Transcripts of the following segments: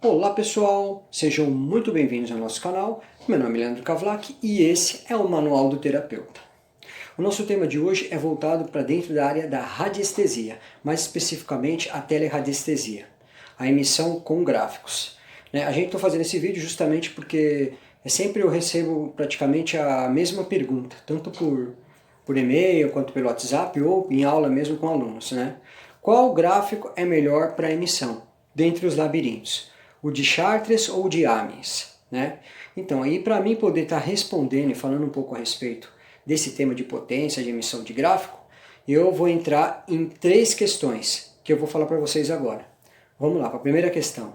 Olá pessoal, sejam muito bem-vindos ao nosso canal. Meu nome é Leandro Kavlak e esse é o Manual do Terapeuta. O nosso tema de hoje é voltado para dentro da área da radiestesia, mais especificamente a teleradiestesia, a emissão com gráficos. A gente está fazendo esse vídeo justamente porque sempre eu recebo praticamente a mesma pergunta, tanto por e-mail quanto pelo WhatsApp ou em aula mesmo com alunos. Qual gráfico é melhor para emissão dentre os labirintos? O de Chartres ou o de Amiens, Então, aí para mim poder estar respondendo e falando um pouco a respeito desse tema de potência, de emissão de gráfico, eu vou entrar em 3 questões que eu vou falar para vocês agora. Vamos lá, para a primeira questão.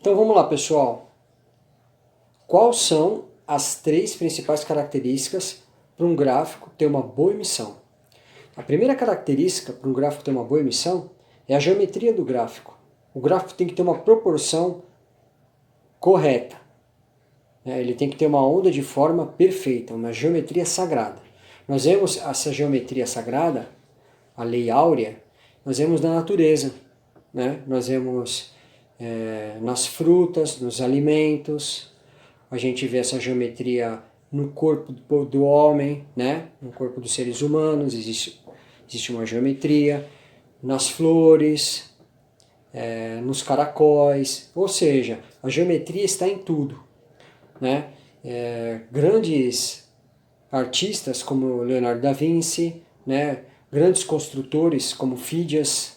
Então vamos lá, pessoal. Quais são as 3 principais características para um gráfico ter uma boa emissão? A primeira característica para um gráfico ter uma boa emissão é a geometria do gráfico. O gráfico tem que ter uma proporção correta. Ele tem que ter uma onda de forma perfeita, uma geometria sagrada. Nós vemos essa geometria sagrada, a lei áurea, nós vemos na natureza. Nós vemos nas frutas, nos alimentos, a gente vê essa geometria no corpo do homem, no corpo dos seres humanos, existe uma geometria, nas flores, nos caracóis, ou seja, a geometria está em tudo. Grandes artistas como Leonardo da Vinci, grandes construtores como Fídias,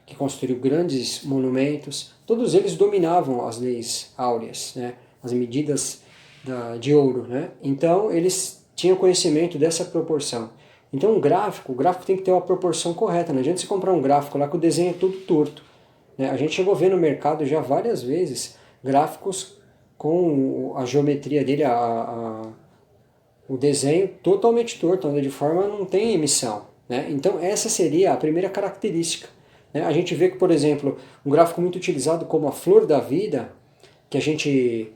que construiu grandes monumentos, todos eles dominavam as leis áureas, as medidas de ouro. Então eles tinham conhecimento dessa proporção. Então o gráfico tem que ter uma proporção correta. Não adianta você comprar um gráfico lá que o desenho é tudo torto. A gente chegou a ver no mercado já várias vezes gráficos com a geometria dele, o desenho totalmente torto, onde de forma não tem emissão. Então essa seria a primeira característica. A gente vê que, por exemplo, um gráfico muito utilizado como a flor da vida, que a gente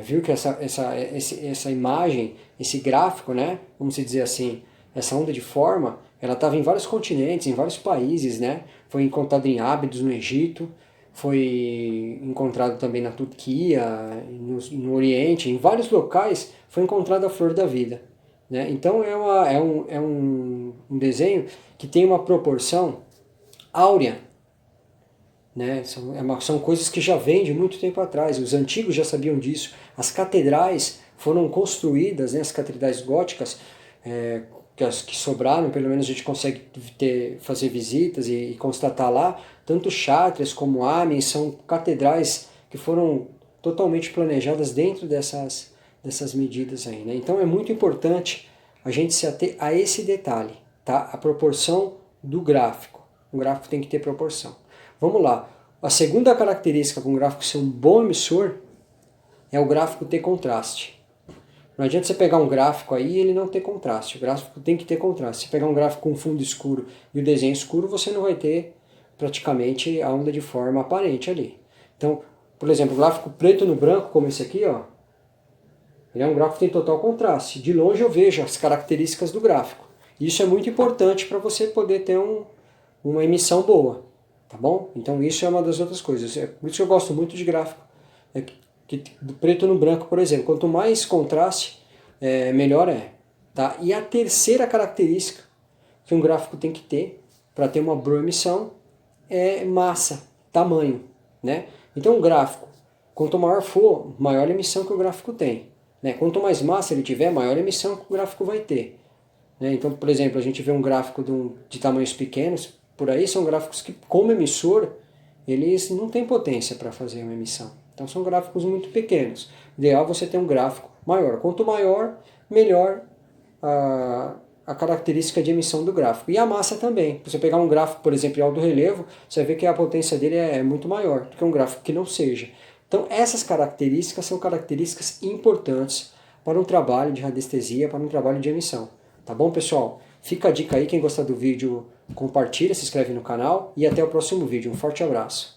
viu que essa imagem, esse gráfico, vamos dizer assim, essa onda de forma, ela estava em vários continentes, em vários países, Foi encontrado em Ábidos, no Egito, foi encontrado também na Turquia, no Oriente, em vários locais foi encontrada a flor da vida. Então é um desenho que tem uma proporção áurea. São coisas que já vêm de muito tempo atrás, os antigos já sabiam disso. As catedrais foram construídas, as catedrais góticas, que sobraram, pelo menos a gente consegue fazer visitas e constatar lá, tanto Chartres como Amiens são catedrais que foram totalmente planejadas dentro dessas medidas aí. Então é muito importante a gente se ater a esse detalhe, a proporção do gráfico. O gráfico tem que ter proporção. Vamos lá. A segunda característica para um gráfico ser um bom emissor é o gráfico ter contraste. Não adianta você pegar um gráfico aí e ele não ter contraste. O gráfico tem que ter contraste. Se pegar um gráfico com fundo escuro e o desenho escuro, você não vai ter praticamente a onda de forma aparente ali. Então, por exemplo, o gráfico preto no branco, como esse aqui, ele é um gráfico que tem total contraste. De longe eu vejo as características do gráfico. Isso é muito importante para você poder ter uma emissão boa. Tá bom? Então isso é uma das outras coisas. Por isso que eu gosto muito de gráfico. Do preto no branco, por exemplo. Quanto mais contraste, melhor é. E a terceira característica que um gráfico tem que ter para ter uma boa emissão é massa, tamanho. Então um gráfico, quanto maior for, maior emissão que o gráfico tem. Quanto mais massa ele tiver, maior emissão que o gráfico vai ter. Então, por exemplo, a gente vê um gráfico de tamanhos pequenos, por aí são gráficos que, como emissor, eles não têm potência para fazer uma emissão. Então são gráficos muito pequenos. O ideal é você ter um gráfico maior. Quanto maior, melhor a característica de emissão do gráfico. E a massa também. Se você pegar um gráfico, por exemplo, em alto relevo, você vai ver que a potência dele é muito maior do que um gráfico que não seja. Então essas características são características importantes para um trabalho de radiestesia, para um trabalho de emissão. Tá bom, pessoal? Fica a dica aí, quem gostar do vídeo, compartilha, se inscreve no canal e até o próximo vídeo. Um forte abraço.